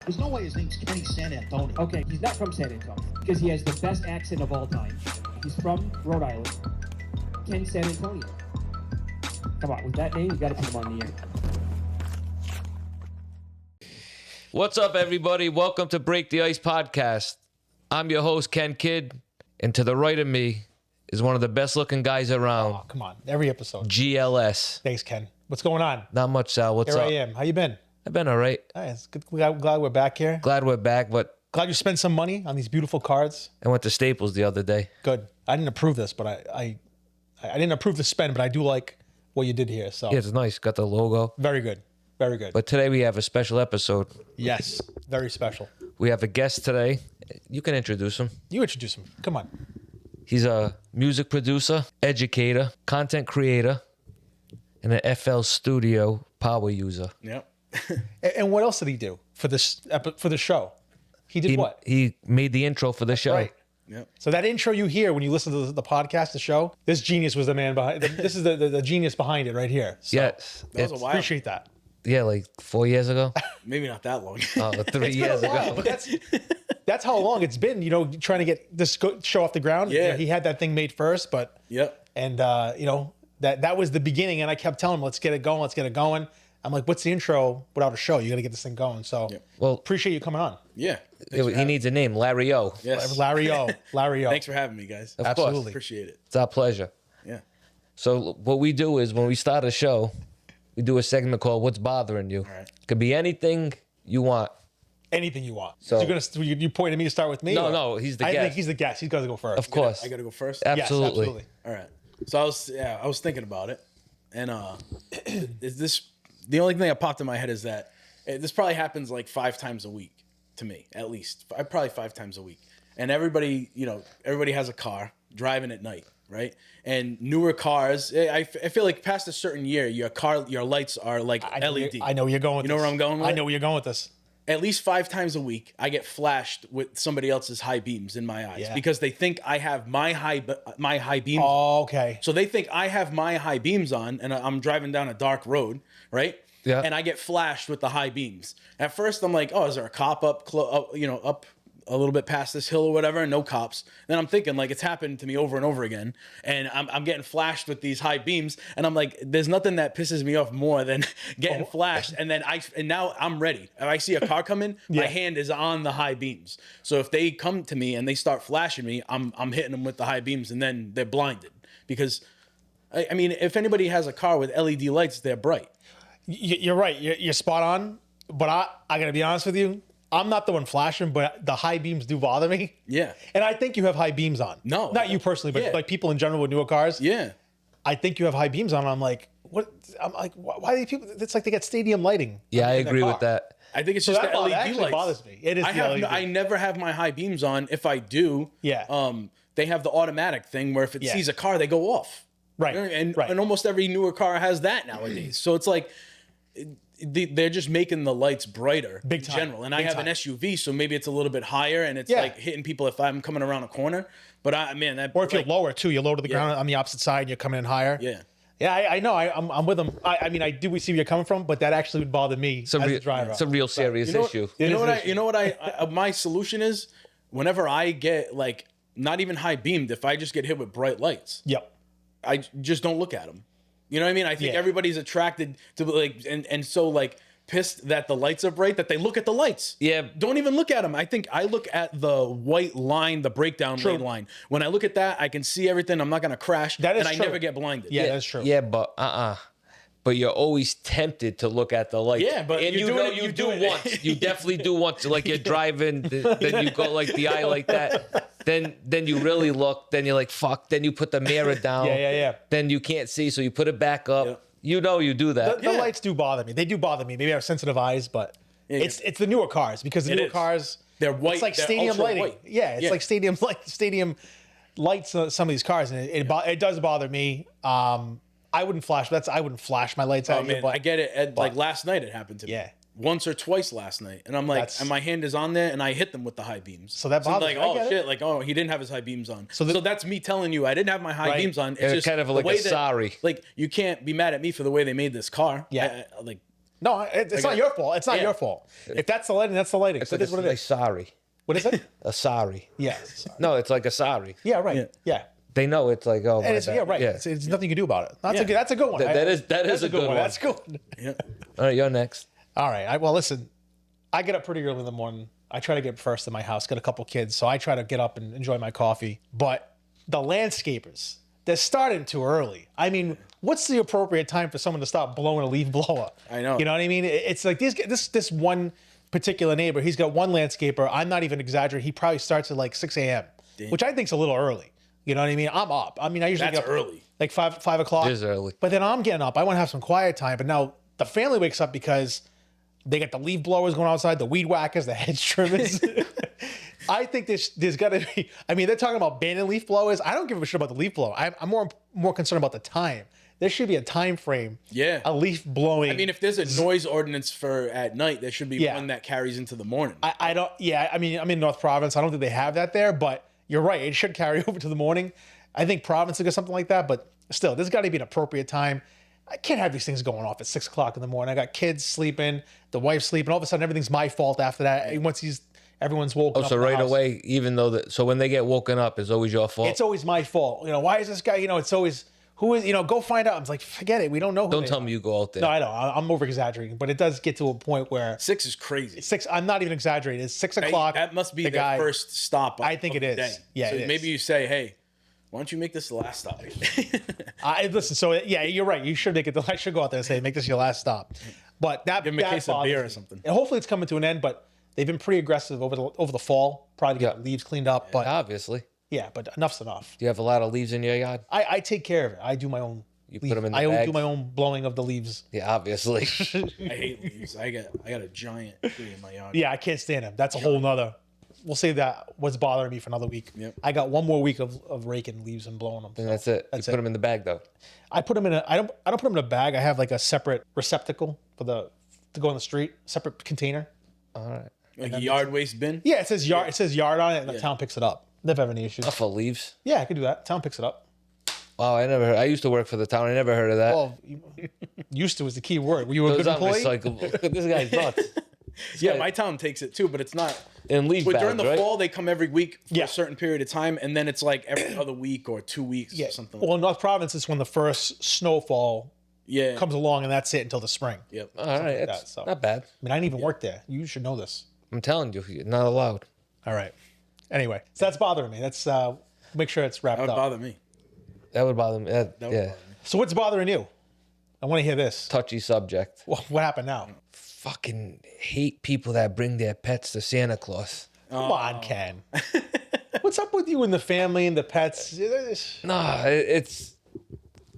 There's no way his name's Kenny San Antonio. Okay, he's not from San Antonio because he has the best accent of all time. He's from Rhode Island. Ken San Antonio. Come on, with that name, you got to put him on the air. What's up, everybody? Welcome to Break the Ice podcast. I'm your host, Ken Kidd, and to the right of me is one of the best-looking guys around. Oh, come on. Every episode. GLS. Thanks, Ken. What's going on? Not much, Sal. What's Here up? I am. How you been? I've been all right. Nice. Good. Glad we're back here. Glad we're back, but Glad you spent some money on these beautiful cards. I went to Staples the other day. Good. I didn't approve this, but I didn't approve the spend, but I do like what you did here. So Yeah, it's nice. Got the logo. very good. Very good. But today we have a special episode. yes, very special. We have a guest today. You can introduce him. You introduce him. Come on. He's a music producer, educator, content creator, and an FL Studio power user. Yep. And what else did he do for this for the show? He did what? He made the intro for the show. Right. Yep. So that intro you hear when you listen to the podcast, the show, this genius was the man behind. This is the genius behind it right here. So Yes. That was a It's- while. appreciate that. Yeah, like 4 years ago. Maybe not that long. 3 years ago. But that's how long it's been, trying to get this show off the ground. Yeah. He had that thing made first, but Yep. and that was the beginning. And I kept telling him, let's get it going. I'm like, what's the intro without a show? You got to get this thing going. So Well, appreciate you coming on. Yeah. he needs a name, Larry O. Yes. Larry O. Thanks for having me, guys. Of course. Absolutely. Appreciate it. It's our pleasure. Yeah. So what we do is when we start a show, we do a segment called "What's Bothering You." right. Could be anything you want. Anything you want. So- So you pointing at me to start with me? No, or- no, he's the I guest. think he's the guest. He's got to go first. Of course. I got to go first. Ab- Yes, Absolutely. absolutely. All right. So I was thinking about it, and is this the only thing that popped in my head is that this probably happens like 5 times a week to me, at least. Probably 5 times a week. And everybody has a car driving at night, right? And newer cars, I feel like past a certain year, your lights are like LED. I know where you're going with You know this. where I'm going with I it? know where you're going with this. At least 5 times a week, I get flashed with somebody else's high beams in my eyes Yeah. because they think I have my high beams. Oh, okay. So they think I have my high beams on, and I'm driving down a dark road, right? Yeah. And I get flashed with the high beams. At first, I'm like, oh, is there a cop up a little bit past this hill or whatever? No cops. Then I'm thinking like it's happened to me over and over again, and I'm getting flashed with these high beams, and I'm like, there's nothing that pisses me off more than getting flashed. And then now I'm ready. If I see a car coming, my hand is on the high beams. So if they come to me and they start flashing me, I'm hitting them with the high beams, and then they're blinded because. I mean, if anybody has a car with LED lights, they're bright. You're right. You're spot on. But I got to be honest with you. I'm not the one flashing, but the high beams do bother me. Yeah. And I think you have high beams on. No. Not you personally, but Yeah. like people in general with newer cars. Yeah. I think you have high beams on. I'm like, what? I'm like, why are these people? It's like they get stadium lighting. Yeah, I in their agree car. with that. I think it's So just that the LED actually lights. bothers me. It is the LED. I never have my high beams on. If I do, Yeah. they have the automatic thing where if it Yeah. sees a car, they go off. Right. You know, and right. and almost every newer car has that nowadays. So it's like they're just making the lights brighter Big in time. general. And I Big have time. an SUV, so maybe it's a little bit higher and it's Yeah. like hitting people if I'm coming around a corner. But Or if you're like, lower too, you're low to the ground on the opposite side, and you're coming in higher. Yeah. Yeah, I know. I'm with them. I mean, I do see where you're coming from, but that actually would bother me as a driver. It's a real serious issue. You know is what? an issue. You know what? My solution is whenever I get like not even high beamed, if I just get hit with bright lights, Yep. I just don't look at them. You know what I mean? I think Yeah. everybody's attracted to like and so like pissed that the lights are bright that they look at the lights. Yeah. Don't even look at them. I think I look at the white line, the breakdown lane line. When I look at that, I can see everything. I'm not gonna crash. That is and true. I never get blinded. Yeah, that's true. Yeah, but But you're always tempted to look at the lights. Yeah, but and you you do know it- you you do do it. once. You definitely do once. Like you're driving, then you go like the eye like that. Then you really look. Then you're like fuck. Then you put the mirror down. Yeah. Then you can't see, so you put it back up. Yeah. You know you do that. The lights do bother me. They do bother me. Maybe I have sensitive eyes, but it's the newer cars because the It newer is. cars They're white. It's like They're stadium ultra lighting. white. Yeah, it's like stadium lights. Some of these cars, and it does bother me. I wouldn't flash. I wouldn't flash my lights Oh out. man, I get it. Like last night, it happened to me. Yeah. Once or twice last night, and I'm like, and my hand is on there, and I hit them with the high beams. So that bothers like, me. I oh get it. shit, like, oh, he didn't have his high beams on. So, So that's me telling you I didn't have my high Right. beams on. It's Yeah, just kind of the like way a sorry. Like, you can't be mad at me for the way they made this car. Yeah. Like, No, it's not your fault. It's not your fault. If that's the lighting, that's the lighting. It's So like it is what it a is. sorry. What is it? A sorry. Yes. No, it's like a sorry. Yeah, right. Yeah. They know it's like, oh, my And it's, bad. yeah, right. Yeah. It's nothing you can do about it. That's, Yeah. that's a good one. That is That's a good one. That's good. Yeah. All right, you're next. All right. Well, listen, I get up pretty early in the morning. I try to get up first in my house, got a couple kids, so I try to get up and enjoy my coffee. But the landscapers, they're starting too early. I mean, what's the appropriate time for someone to start blowing a leaf blower? I know. You know what I mean? It's like this one particular neighbor, he's got one landscaper. I'm not even exaggerating. He probably starts at like 6 a.m., which I think's a little early. You know what I mean? I'm up. I mean, I usually That's get up early. like 5 o'clock. It is early. But then I'm getting up. I want to have some quiet time. But now the family wakes up because they got the leaf blowers going outside, the weed whackers, the hedge trimmers. I think there's got to be. I mean, they're talking about banning leaf blowers. I don't give a shit about the leaf blower. I'm more concerned about the time. There should be a time frame. Yeah. A leaf blowing. I mean, if there's a noise ordinance for at night, there should be Yeah. one that carries into the morning. I don't. Yeah. I mean, I'm in North Province. I don't think they have that there. But you're right. It should carry over to the morning. I think Province has got something like that. But still, there's got to be an appropriate time. I can't have these things going off at 6 o'clock in the morning. I got kids sleeping, the wife's sleeping. All of a sudden, everything's my fault after that. Once everyone's woken Oh, up. so in the right house. away, even though so when they get woken up, it's always your fault. It's always my fault. You know, why is this guy? You know, it's always who is. You know, go find out. I'm like, forget it. We don't know. Who Don't they tell are. me you go out there. No, I know. I'm over exaggerating, but it does get to a point where 6 is crazy. 6. I'm not even exaggerating. It's 6 o'clock. That must be the the guy. first stop. I think of it the is. day. Yeah, So it is. maybe you say, hey, why don't you make this the last stop? Listen. So yeah, you're right. You should make it. I should go out there and say, make this your last stop. But that Give him a that case of bothers beer or me. something. And hopefully it's coming to an end. But they've been pretty aggressive over the fall, probably to get Yeah. leaves cleaned up. But Obviously. yeah, but enough's enough. Do you have a lot of leaves in your yard? I take care of it. I do my own. You put 'em in the I bags? do my own blowing of the leaves. Yeah, obviously. I hate leaves. I got a giant tree in my yard. Yeah, I can't stand them. That's a whole nother. We'll save that. What's bothering me for another week. Yep. I got one more week of raking leaves and blowing them. And that's it. That's you it. put them in the bag, though. I put them in a. I don't put them in a bag. I have like a separate receptacle to go on the street. Separate container. All right. Like a yard waste bin. Yeah, it says yard. It says yard on it, and the town picks it up. Never have any issues. Enough of leaves. Yeah, I could do that. Town picks it up. Wow, I used to work for the town. I never heard of that. Well, used to was the key word. Were you a It good was employee? unrecyclable. Look at this guy's nuts. Yeah, my town takes it too, but it's not. In leaf But bags, during the right? fall, they come every week for Yeah. a certain period of time, and then it's like every other week or 2 weeks Yeah. or something. Well, in North Province, it's when the first snowfall yeah. comes along, and that's it until the spring. Yep. All right, like it's that, so. not bad. I mean, I didn't even work there. You should know this. I'm telling you, you're not allowed. All right. Anyway, so that's bothering me. That's make sure it's wrapped That would up. bother me. That would bother me. That would Yeah, bother me. So what's bothering you? I want to hear this. touchy subject. What happened now? Fucking hate people that bring their pets to Santa Claus. Come on, Ken. What's up with you and the family and the pets? Nah, it's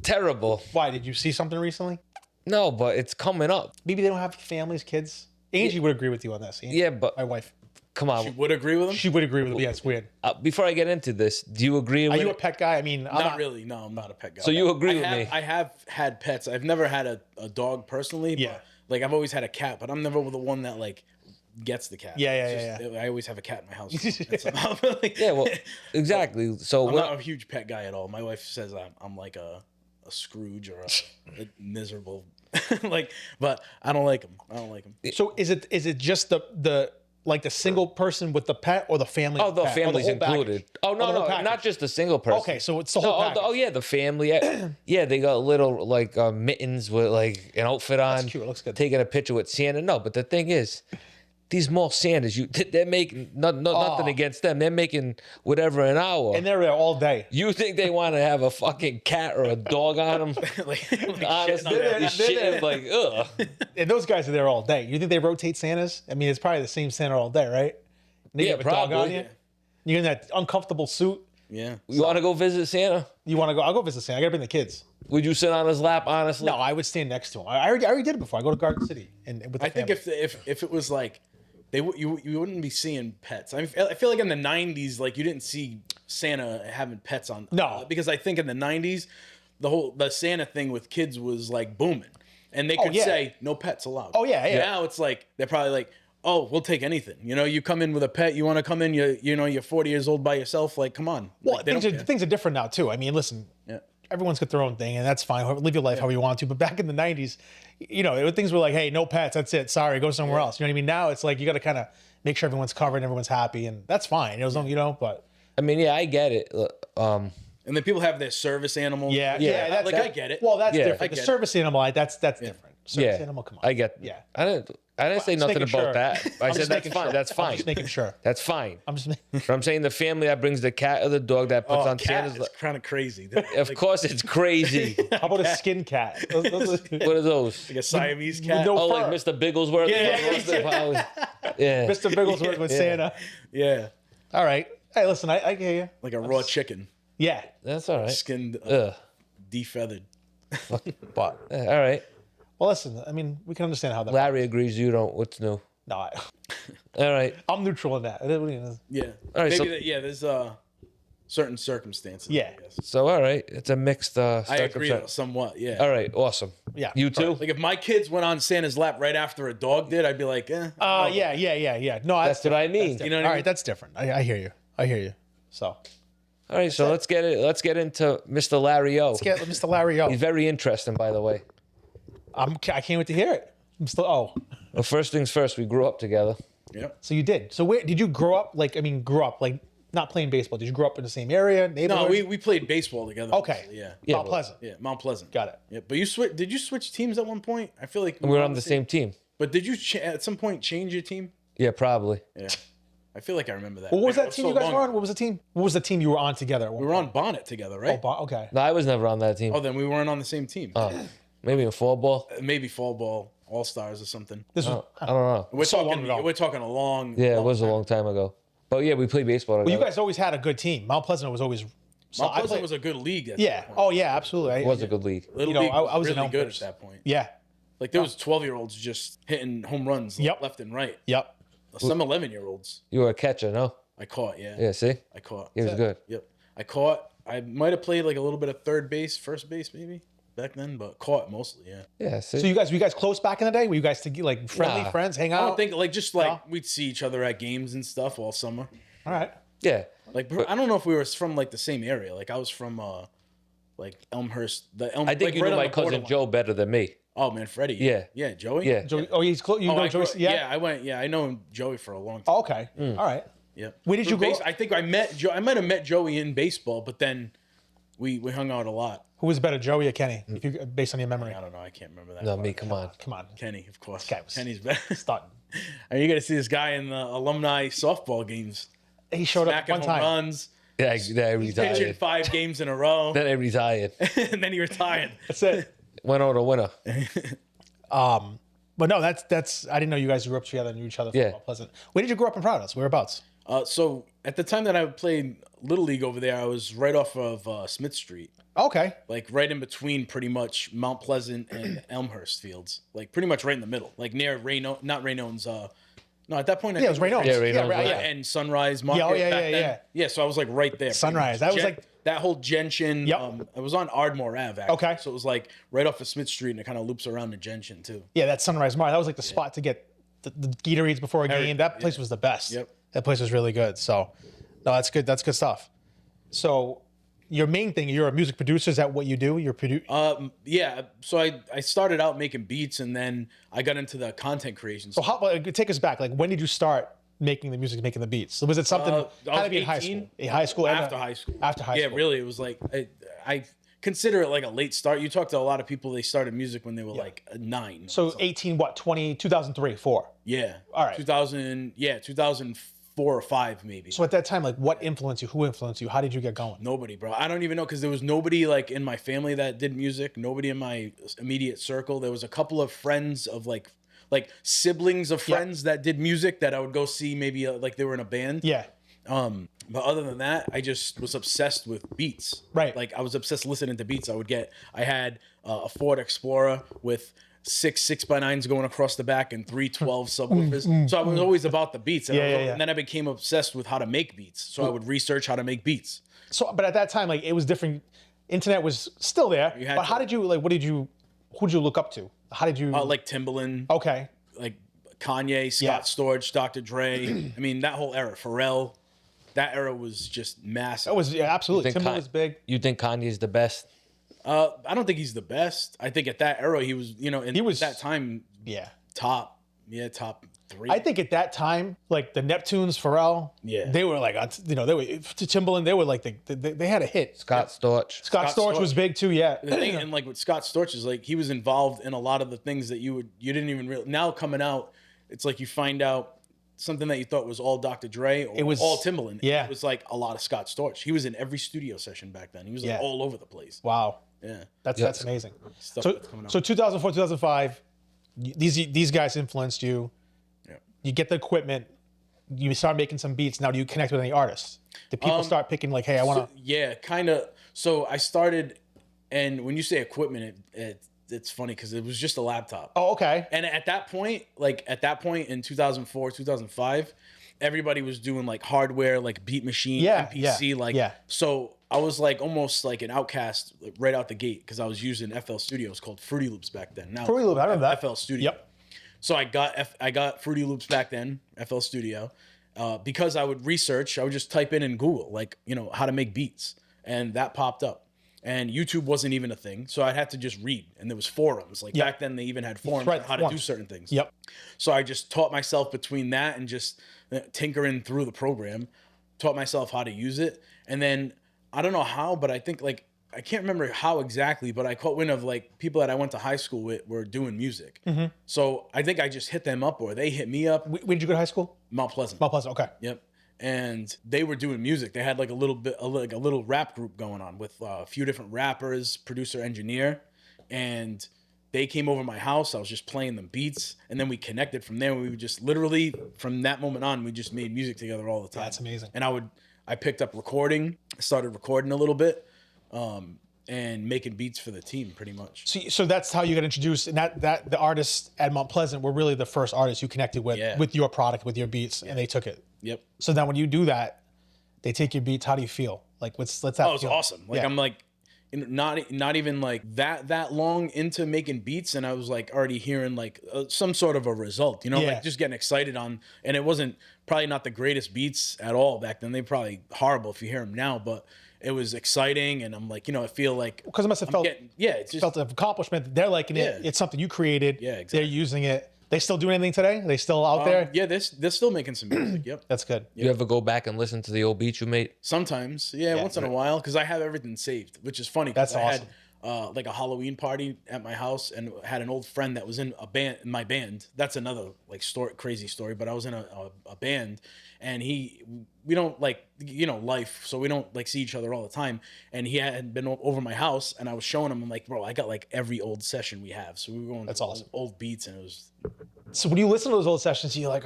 terrible. Why? Did you see something recently? No, but it's coming up. Maybe they don't have families, kids. Angie would agree with you on this. Angie, Yeah, but my wife. come on. She would agree with him? She would agree with me. Yeah, it's weird. Before I get into this, do you agree Are with you a it? pet guy? I mean, I'm Not really. No, I'm not a pet guy. So you agree with me? I have had pets. I've never had a dog personally. Yeah. But, like I've always had a cat, but I'm never the one that like gets the cat. Yeah, It's yeah, just- I always have a cat in my house. And somehow, like, Yeah, well, exactly. So I'm what? not a huge pet guy at all. My wife says I'm like a Scrooge or a miserable, like, but I don't like them. I don't like them. So is it just the like the single person with the pet or the family? Oh, the pet, or family's whole package? included. Oh the no, whole no, package? not just a single person. Okay, so it's the whole No, package. oh yeah, the family. Yeah, they got little like mittens with like an outfit on. cute. It looks good. Taking a picture with Santa. No, but the thing is, these mall Santas, they're making nothing against them. They're making whatever an hour. And they're there all day. You think they want to have a fucking cat or a dog on them? like Honestly, shitting on they're shitting like ugh. And those guys are there all day. You think they rotate Santas? I mean, it's probably the same Santa all day, right? And they Yeah, have a dog on probably. you. You're in that uncomfortable suit. Yeah. You want to go visit Santa? You want to go? I'll go visit Santa. I gotta bring the kids. Would you sit on his lap? Honestly, No, I would stand next to him. I already did it before. I go to Garden City and with the I think family. if it was like you wouldn't be seeing pets. I feel like in the 90s, like you didn't see Santa having pets on. No. Because I think in the 90s, the Santa thing with kids was like booming, and they could yeah. say no pets allowed. Oh, yeah, yeah. Now it's like they're probably like, oh, we'll take anything. You know, you come in with a pet, you want to come in, you're 40 years old by yourself. Like, come on. Well, Like, they don't care. things are different now too. I mean, listen, Yeah. everyone's got their own thing, and that's fine. Live your life how you want to. But back in the '90s, things were like, hey, no pets. That's it. Sorry, go somewhere else. You know what I mean? Now it's like you got to kind of make sure everyone's covered, and everyone's happy, and that's fine. It was, but I mean, yeah, I get it. And then people have their service animals. yeah, I get it. Well, that's Yeah. different. The service animal, that's different. Service animal, come on. I get. Yeah. I didn't say just nothing making about sure. that. I said that's fine. That's I'm fine. just making sure. That's fine. I'm just making. But I'm saying the family that brings the cat or the dog that puts on cat Santa's. is kind of crazy. Of course, it's crazy. How about a skin cat? What are those? Like a Siamese cat. no- Oh, like fur. Mr. Bigglesworth. Yeah. Mr. Bigglesworth with Santa. Yeah. All right. Hey, listen, I hear you. Like a raw chicken. Yeah, That's all right. Skinned, Ugh. defeathered. but All right. well, listen. I mean, we can understand how that. Larry agrees. You don't. What's new? No, All right. I'm neutral in that. Yeah. All right, Maybe so- there's certain circumstances. Yeah. I guess. So all right, it's a mixed. I agree though, circumstance. somewhat. Yeah. All right. Awesome. Yeah. You too. Like if my kids went on Santa's lap right after a dog did, I'd be like, Yeah. No, That's what I mean. You know what All I right, mean? that's different. I hear you. I hear you. So All right. So let's get it. Let's get into Mr. Larry O. get Mr. Larry O. He's very interesting, by the way. I can't wait to hear it. I'm still. Oh, Well, first things first. We grew up together. Yep. so you did. So where did you grow up? Grew up like not playing baseball. Did you grow up in the same area? No, Neighborhood? we played baseball together. Okay. Yeah. Yeah, Mount but- Pleasant. Yeah. Mount Pleasant. Got it. Yeah. But did you switch teams at one point? I feel like We were on the same team. But did you at some point change your team? Yeah, probably. Yeah. I feel like I remember that. What was Man, that team you guys were on? What was the team? What was the team you were on together? We were on Bonnet together, right? Okay. No, I was never on that team. Oh, then we weren't on the same team. Maybe in fall ball. Maybe fall ball, all stars or something. This was. I don't know. We're So talking. long ago. We're talking a long. Yeah, it long was a time. long time ago. But yeah, we played baseball Well, together. you guys always had a good team. Mount Pleasant was always. So Mount I Pleasant played- was a good league. At Yeah. that point. Oh yeah, absolutely. It was a good league. Little you know, league I was in really good at Elmhurst. that point. Yeah. Like there was 12-year-olds just hitting home runs Yep. left and right. Yep. Some 11-year-olds You were a catcher, no? I caught. Yeah. Yeah, see? I caught. He was good. Yep. I caught. I might have played like a little bit of third base, first base maybe back then, but caught mostly. Yeah. Yeah, see? So were you guys close back in the day? Were you guys like friendly Nah. friends, hang I out? don't think like just like No? we'd see each other at games and stuff all summer. All right. yeah. Like I don't know if we were from like the same area. Like I was from like Elmhurst. I think like, you right knew on my the cousin borderline. Joe better than me. Oh man, Freddie. Yeah. Yeah, Joey. Yeah. Joey, oh, he's close. You Oh, know I Joey? grew- Yeah. I went. Yeah, I know him, Joey for a long time. Oh, okay. All right. Yep. Where did you grow I think I met Joe. I might have met Joey in baseball, but then we hung out a lot. Who was better, Joey or Kenny? If you based on your memory. I don't know. I can't remember that. No, part. me, come on. Come on. Kenny, of course. guy was- Kenny's better. Starting. I mean, you got to see this guy in the alumni softball games. He showed up Smacking one home time. runs, Yeah, I pitching retired. 5 games in a row, Then I retired. and then he retired. That's it. Went on a winner. But no, that's. I didn't know you guys grew up together and knew each other. From Yeah. Mount Pleasant. Where did you grow up in Providence? Whereabouts? So at the time that I played Little League over there, I was right off of Smith Street. Okay. Like right in between pretty much Mount Pleasant and Elmhurst fields. Like pretty much right in the middle. Like near Rayno, not Raynone's, no, at that point. I Yeah, it was think Raynone's. Yeah, Raynone's, right, yeah. And Sunrise Market. Yeah, back then. yeah. Yeah, so I was like right there. Sunrise. That was like- that whole Gentian. Yep. It was on Ardmore Ave. Actually. Okay. So it was like right off of Smith Street, and it kind of loops around to Gentian too. Yeah, that Sunrise Mart. That was like the spot to get the Gatorades before a game. That place was the best. Yep. That place was really good. So, no, that's good. That's good stuff. So, your main thing, you're a music producer. Is that what you do? You're Yeah. So I started out making beats, and then I got into the content creation. So, take us back. Like, when did you start making the music, making the beats? So was it something? I Had was to be in high 18. school. In high school. After high school. After high Yeah, school. really. It was like I consider it like a late start. You talk to a lot of people, they started music when they were like 9. So 18, what? 2003, 4. Yeah. All right. 2004 or 5 maybe. So at that time, like, what influenced you? Who influenced you? How did you get going? Nobody, bro. I don't even know because there was nobody like in my family that did music. Nobody in my immediate circle. There was a couple of friends of like siblings of friends that did music that I would go see. Maybe like they were in a band. Yeah. But other than that, I just was obsessed with beats. Right. Like I was obsessed listening to beats. I had a Ford Explorer with 6 6x9s going across the back and 3 12 subwoofers. So I was always about the beats. And, and then I became obsessed with how to make beats. So I would research how to make beats. So, but at that time, like, it was different. Internet was still there. had But to- how did you, like, who did you look up to? How did you, Like Timbaland, okay. like Kanye, Scott Storch, Dr. Dre. I mean, that whole era, Pharrell, that era was just massive. That was, yeah, absolutely. Timber was big. You think Kanye's the best? I don't think he's the best. I think at that era he was, at that time Yeah. top 3. I think at that time, like the Neptunes, Pharrell, Yeah. they were like, they were to Timbaland. They were like they had a hit. Scott Storch. Scott Storch was big too. Yeah. The thing, and like with Scott Storch is like he was involved in a lot of the things that you didn't even realize. Now coming out, it's like you find out something that you thought was all Dr. Dre or It was- all Timbaland. yeah. It was like a lot of Scott Storch. He was in every studio session back then. He was like Yeah. all over the place. Wow. Yeah. That's amazing. Stuff So that's coming out. so 2004, 2005, these guys influenced you. Yeah. You get the equipment. You start making some beats. Now, do you connect with any artists? Do people start picking like, hey, I want to? Yeah, kind of. So I started, and when you say equipment, it's funny because it was just a laptop. Oh, okay. And at that point in 2004, 2005, everybody was doing like hardware, like Beat Machine, Yeah, MPC, yeah. So I was like almost like an outcast right out the gate because I was using FL Studios called Fruity Loops back then. Now Fruity Loop, I remember that. FL Studio. Yep. So I got Fruity Loops back then, FL Studio, because I would research. I would just type in Google like how to make beats, and that popped up. And YouTube wasn't even a thing, so I had to just read. And there was forums. Like back then, they even had forums on how to do certain things. Yep. So I just taught myself between that and just tinkering through the program, taught myself how to use it. And then I don't know how, but I think like I can't remember how exactly, but I caught wind of like people that I went to high school with were doing music. Mm-hmm. So I think I just hit them up or they hit me up. Where did you go to high school? Mount Pleasant. Mount Pleasant. Okay. Yep. And they were doing music. They had like a little rap group going on with a few different rappers, producer, engineer, and they came over my house. I was just playing them beats, and then we connected from there. We would just literally from that moment on, we just made music together all the time. That's amazing. And I picked up recording, started recording a little bit, and making beats for the team pretty much. So that's how you got introduced, and that the artists at Mount Pleasant were really the first artists you connected with Yeah. with your product, with your beats, and they took it. Yep. So then when you do that, they take your beats. How do you feel? Like, let's that Oh, it's feel? awesome. Like Yeah. I'm like not even like that long into making beats, and I was like already hearing like some sort of a result, Yeah. like just getting excited on. And it wasn't probably not the greatest beats at all back then. They probably horrible if you hear them now, but it was exciting, and I'm like, I feel like Because it must have felt it's just felt an accomplishment. They're liking it. Yeah. It's something you created. Yeah, exactly. They're using it. They still do anything today? They still out there? yeah, they're still making some music. Yep. That's good. You ever go back and listen to the old beats you made? Sometimes, once in a while, because I have everything saved, which is funny. 'Cause That's I awesome. had like a Halloween party at my house, and had an old friend that was in my band. That's another like crazy story. But I was in a band, and we don't like life, so we don't like see each other all the time. And he had been over my house, and I was showing him. I'm like, bro, I got like every old session we have. So we were going. That's through awesome. Old beats, and it was. So when you listen to those old sessions, you're like,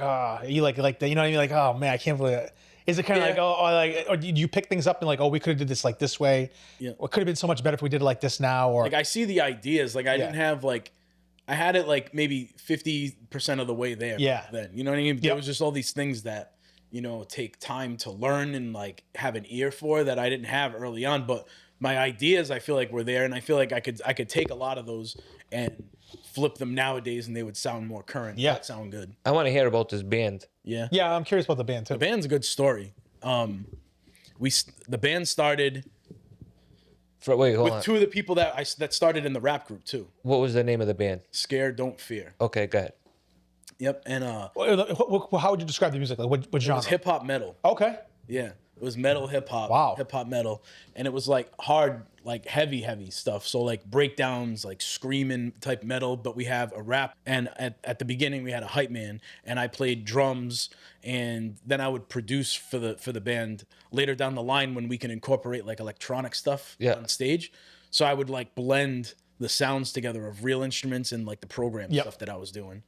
you like that, you know what I mean? Like, oh man, I can't believe it. Is it kind of like, or do you pick things up and like, we could have did this like this way? Yeah. Or it could have been so much better if we did it like this now? Or Like I see the ideas. Like I didn't have like. I had it like maybe 50% of the way there. Yeah. Then you know what I mean. There Yep. was just all these things that take time to learn and like have an ear for that I didn't have early on. But my ideas, I feel like were there, and I feel like I could take a lot of those and flip them nowadays, and they would sound more current. Yeah. They'd sound good. I want to hear about this band. Yeah. yeah, I'm curious about the band too. The band's a good story. The band started Wait, hold with on. two of the people that started in the rap group too. What was the name of the band? Scared, Don't Fear. Okay, go ahead. Yep. And How would you describe the music? Like what genre? it's hip hop metal. Okay. Yeah, it was metal hip hop. Wow. Hip hop metal, and it was like hard, like heavy stuff. So like breakdowns, like screaming type metal. But we have a rap, and at the beginning we had a hype man, and I played drums, and then I would produce for the band later down the line when we can incorporate like electronic stuff on stage. So I would like blend the sounds together of real instruments and like the program stuff that I was doing.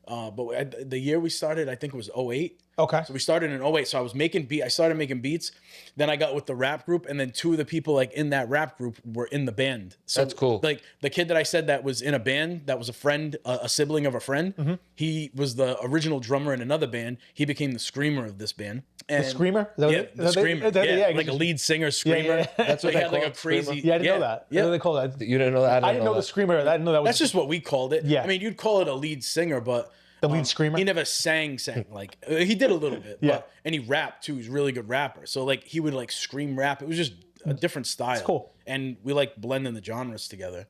But the year we started, I think it was 2008. Okay. So we started in 2008. So I started making beats. Then I got with the rap group, and then two of the people like in that rap group were in the band. So That's cool. Like the kid that I said that was in a band, that was a friend, a sibling of a friend. Mm-hmm. He was the original drummer in another band. He became the screamer of this band. And The screamer? Is that what Yeah, it- the is that- screamer. yeah, Like a lead singer, screamer. yeah. That's So what he they had like call a it, crazy. screamer? Yeah, I didn't know that. What Yeah. do they call that? You didn't know that? I didn't know the screamer. I didn't know that was That's just what we called it. Yeah. I mean, you'd call it a lead singer, but the lead screamer. he never sang like he did a little bit. Yeah. But, and he rapped too. He's a really good rapper. So like he would like scream rap. It was just a different style. cool. and we like blending the genres together.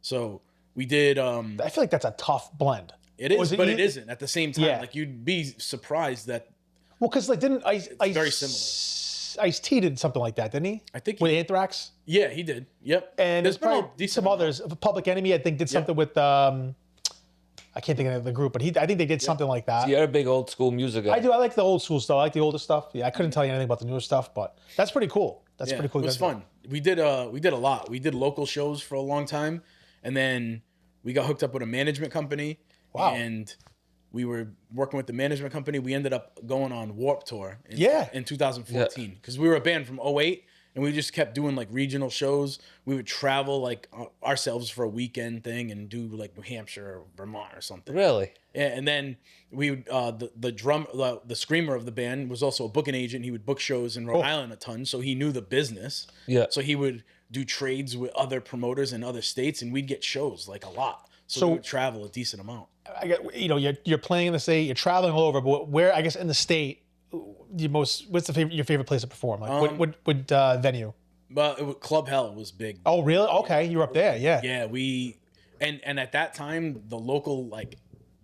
So we did. I feel like that's a tough blend. It is, Was but you- it isn't at the same time. Yeah. Like you'd be surprised that Well, because like didn't very similar. Ice-T did something like that, didn't he? I think with he- Anthrax. yeah, he did. Yep. And There's there's probably been a decent some amount. others. Public Enemy, I think, did something with I can't think of the group, but I think they did something like that. You're a big old school music guy. I do. I like the old school stuff. I like the older stuff. Yeah, I couldn't tell you anything about the newer stuff, but that's pretty cool. That's Yeah, pretty cool. It was fun. We did a lot. We did local shows for a long time, and then we got hooked up with a management company. Wow. And we were working with the management company. We ended up going on Warp Tour in 2014 because we were a band from 08, and we just kept doing like regional shows. We would travel like ourselves for a weekend thing and do like New Hampshire or Vermont or something. Really? Yeah, and then we would, the screamer of the band was also a booking agent. He would book shows in Rhode Island a ton, so he knew the business. Yeah. So he would do trades with other promoters in other states, and we'd get shows like a lot. So we would travel a decent amount. I get, you're playing in the state, you're traveling all over, but where I guess in the state, what's your favorite place to perform? Like what venue? But Club Hell was big. Oh, really? Okay, you're up there. Yeah. Yeah, and at that time the local like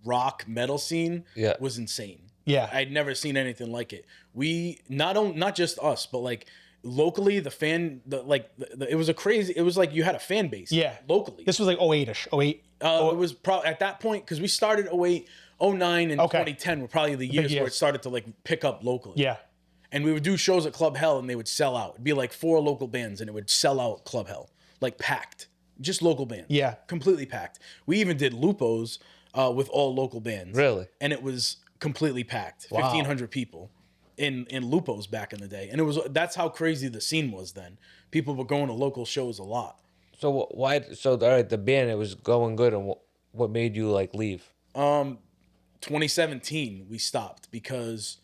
rock metal scene was insane. Yeah. I'd never seen anything like it. We not just us, but like locally it was it was like you had a fan base. Yeah. Locally. This was like 08ish. 08. It was probably at that point because we started 08, 09, and 2010 were probably the years where it started to like pick up locally. Yeah. And we would do shows at Club Hell and they would sell out. It'd be like 4 local bands and it would sell out Club Hell. Like packed. Just local bands. Yeah. Completely packed. We even did Lupo's with all local bands. Really? And it was completely packed. 1,500 people in Lupo's back in the day. And that's how crazy the scene was then. People were going to local shows a lot. So why? So all right, the band, it was going good, and what made you like leave? 2017 we stopped because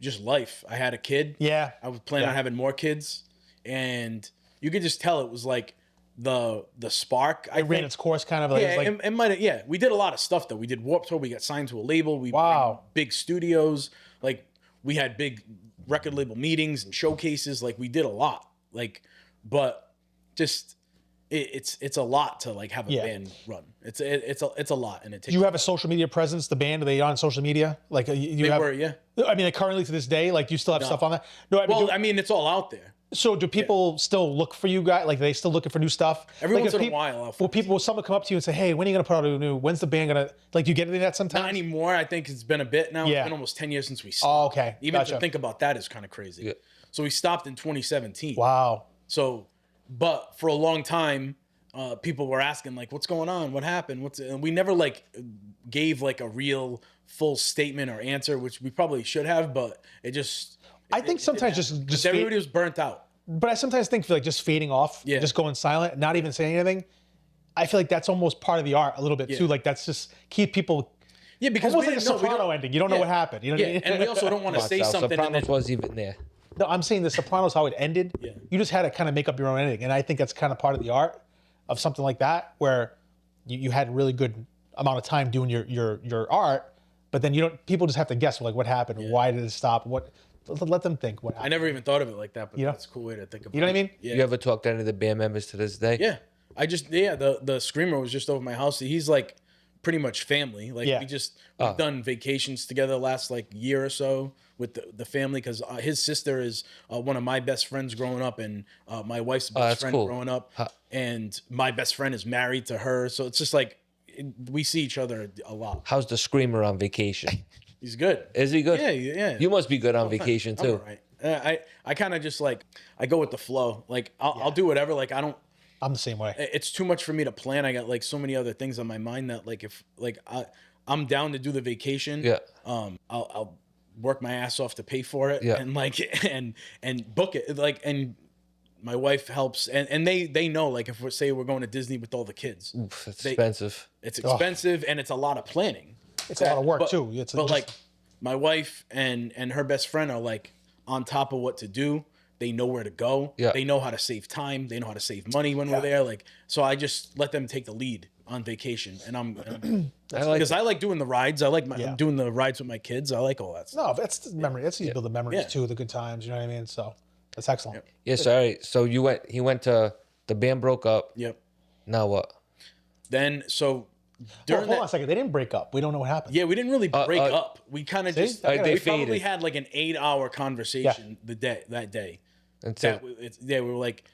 just life. I had a kid. Yeah. I was planning on having more kids, and you could just tell it was like the spark. It ran its course kind of. Like, Yeah, it was like, it might have. Yeah, we did a lot of stuff though. We did Warped Tour. We got signed to a label. We Wow. big studios. Like we had big record label meetings and showcases. Like we did a lot. Like, but just it's a lot to like have a band run. It's a lot, and it takes. do you have a social media presence? The band, are they on social media? Like They were, yeah. I mean, like, currently to this day, like, do you still have stuff on that? No, I mean, Well, I mean, it's all out there. so do people still look for you guys? Like, are they still looking for new stuff? Every Like, once if in a while, will someone come up to you and say, "Hey, when are you gonna put out a new? When's the band gonna like?" Do you get any of that sometimes? Not anymore. I think it's been a bit now. Yeah. It's been almost 10 years since we stopped. Oh, okay. Even Gotcha. to think about that is kind of crazy. Yeah. So we stopped in 2017. Wow. So, but for a long time, people were asking like, "What's going on? What happened?" And we never like gave like a real full statement or answer, which we probably should have, but it just. I think sometimes just everybody was burnt out. But I sometimes think like just fading off, just going silent, not even saying anything. I feel like that's almost part of the art a little bit too. Like that's just keep people. Yeah, because Almost we like a didn't know- we Soprano don't- ending. You don't know what happened. You know what I mean? And we also don't want to say Watch out, something and Sopranos then was even there. No, I'm saying the Sopranos, how it ended. Yeah. You just had to kind of make up your own ending, and I think that's kind of part of the art of something like that, where you had a really good amount of time doing your art, but then people just have to guess like what happened, why did it stop, what. Let them think what I happened. never even thought of it like that, but You know? that's a cool way to think about it. You know what I mean? Yeah. You ever talk to any of the band members to this day? Yeah. The screamer was just over my house. He's like pretty much family. Like Yeah. we've done vacations together the last like year or so with the family because his sister is one of my best friends growing up and my wife's best that's friend cool. growing up. And my best friend is married to her. So it's just like we see each other a lot. How's the screamer on vacation? He's good. Is he good? Yeah. You must be good on vacation I'm too. all right. I kind of just like I go with the flow. Like I'll do whatever. Like I don't. I'm the same way. It's too much for me to plan. I got like so many other things on my mind that like if like I'm down to do the vacation. Yeah. I'll work my ass off to pay for it. Yeah. And like and book it like and my wife helps and they know like if we're going to Disney with all the kids. Oof, that's expensive. It's expensive and it's a lot of planning. It's a lot of work But- too. But like my wife and her best friend are like on top of what to do. They know where to go. Yeah. They know how to save time. They know how to save money when we're there. Like, so I just let them take the lead on vacation, and I'm I like because I like doing the rides. I like doing the rides with my kids. I like all that stuff. no, that's the memory. That's how you build the memories Yeah. too, the good times. You know what I mean? So that's excellent. Yeah, sorry. So he went to The band broke up. Yep. Now what? Then so Well, during hold on a that, second. They didn't break up. We don't know what happened. yeah, we didn't really break up. We kind of See? just They we probably faded. had like an 8-hour conversation that day. And That so, we were like,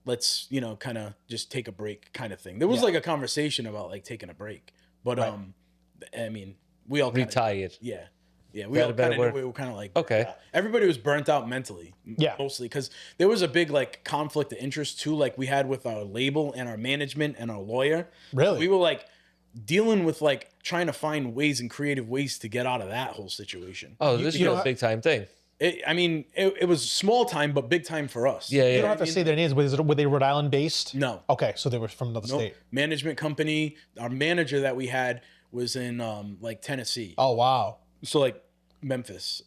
let's kind of just take a break, kind of thing. There was like a conversation about like taking a break, but I mean, we all kinda, retired. yeah. Yeah, we that all a better kind of knew word? we were kind of like Okay. Everybody was burnt out mentally, Yeah. mostly because there was a big like conflict of interest too, like we had with our label and our management and our lawyer. Really? We were like dealing with like trying to find ways and creative ways to get out of that whole situation. Oh, this is you a don't big time thing. It was small time, but big time for us. Yeah, You yeah. don't have to say their names. Were they Rhode Island based? No. Okay, so they were from another Nope. state. Management company. Our manager that we had was in like Tennessee, Oh wow. so like Memphis,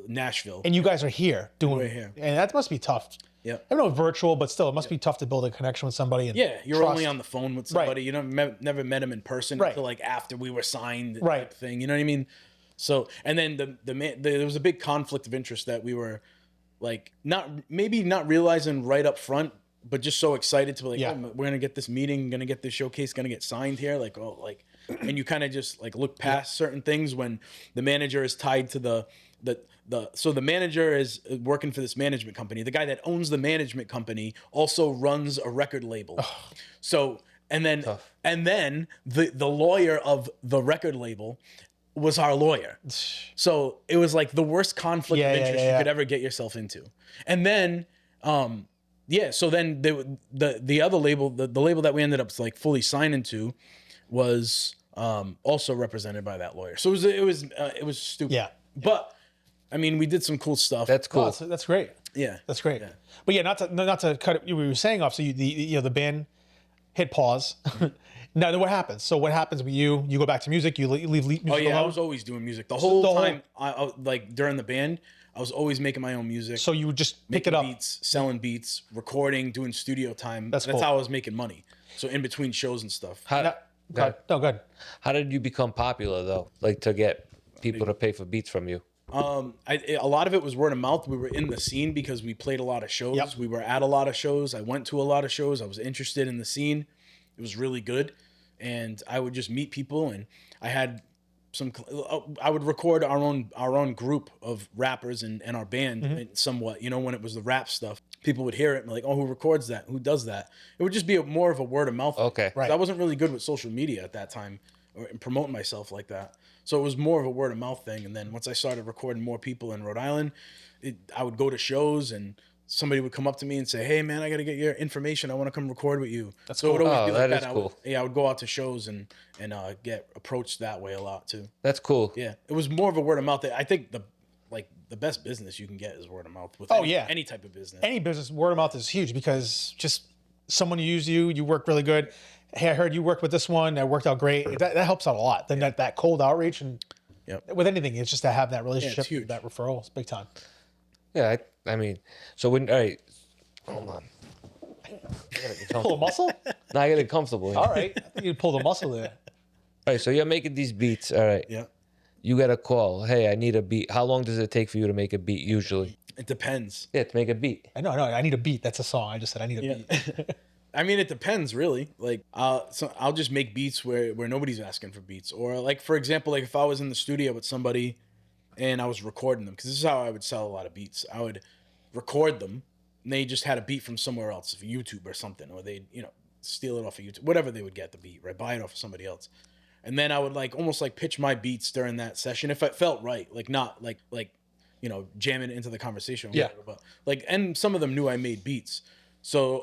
Nashville. And you guys are here doing. We're here. And that must be tough. Yeah. I don't know, virtual, but still, it must be tough to build a connection with somebody. And Yeah, you're trust. only on the phone with somebody. You never met him in person Right. until like after we were signed. Right. Type thing. You know what I mean? So and then there was a big conflict of interest that we were like not realizing right up front, but just so excited to be like, Yeah. oh, we're gonna get this meeting, gonna get this showcase, gonna get signed here. Like and you kind of just like look past certain things when the manager is tied to the manager is working for this management company. The guy that owns the management company also runs a record label. So and then the lawyer of the record label was our lawyer. So it was like the worst conflict of interest you could ever get yourself into. And then so then the other label, the label that we ended up like fully signing to was also represented by that lawyer. So it was stupid. Yeah. But I mean, we did some cool stuff. That's cool. Oh, that's great. yeah. That's great. But yeah, not to cut it. You were saying off. So the band hit pause. Now then what happens? So what happens with you? You go back to music. You leave music Oh yeah, alone? I was always doing music the whole the whole- time. I like during the band, I was always making my own music. So you would just pick making it up. beats, selling beats, recording, doing studio time. That's That's cool. how I was making money. So in between shows and stuff. How, No, no, good. how did you become popular though? Like to get people to pay for beats from you? A lot of it was word of mouth. We were in the scene because we played a lot of shows. Yep. We were at a lot of shows. I went to a lot of shows. I was interested in the scene. It was really good. And I would just meet people, and I had I would record our own group of rappers and our band and somewhat, when it was the rap stuff, people would hear it and be like, oh, who records that? Who does that? It would just be more of a word of mouth thing. Okay. 'Cause Right. I wasn't really good with social media at that time or promoting myself like that. So it was more of a word of mouth thing. And then once I started recording more people in Rhode Island, I would go to shows and somebody would come up to me and say, hey man, I got to get your information. I want to come record with you. That's so cool. it would always Oh, be like that that. is cool. I would go out to shows and get approached that way a lot too. That's cool. Yeah, it was more of a word of mouth. I think the best business you can get is word of mouth with any type of business. Any business, word of mouth is huge because just someone used you work really good. Hey, I heard you worked with this one. That worked out great. That helps out a lot. Then that cold outreach and Yep. with anything, it's just to have that relationship, huge. that referral is big time. Yeah, I mean, so when, all right, hold on. I gotta get Pull a comfortable. muscle? Now I gotta get comfortable. Here. All right. I think you pulled a muscle there. All right, so you're making these beats. All right. Yeah, You got a call. Hey, I need a beat. How long does it take for you to make a beat usually? it depends. Yeah, to make a beat. I know, I need a beat. That's a song. I just said I need a beat. I mean, it depends really. Like, so I'll just make beats where nobody's asking for beats, or like for example, like if I was in the studio with somebody and I was recording them, because this is how I would sell a lot of beats. I would record them, and they just had a beat from somewhere else, YouTube or something, or they steal it off of YouTube, whatever they would get the beat, right? Buy it off of somebody else, and then I would like almost like pitch my beats during that session if it felt right, like not like jamming into the conversation, or Yeah. whatever, but like, and some of them knew I made beats. So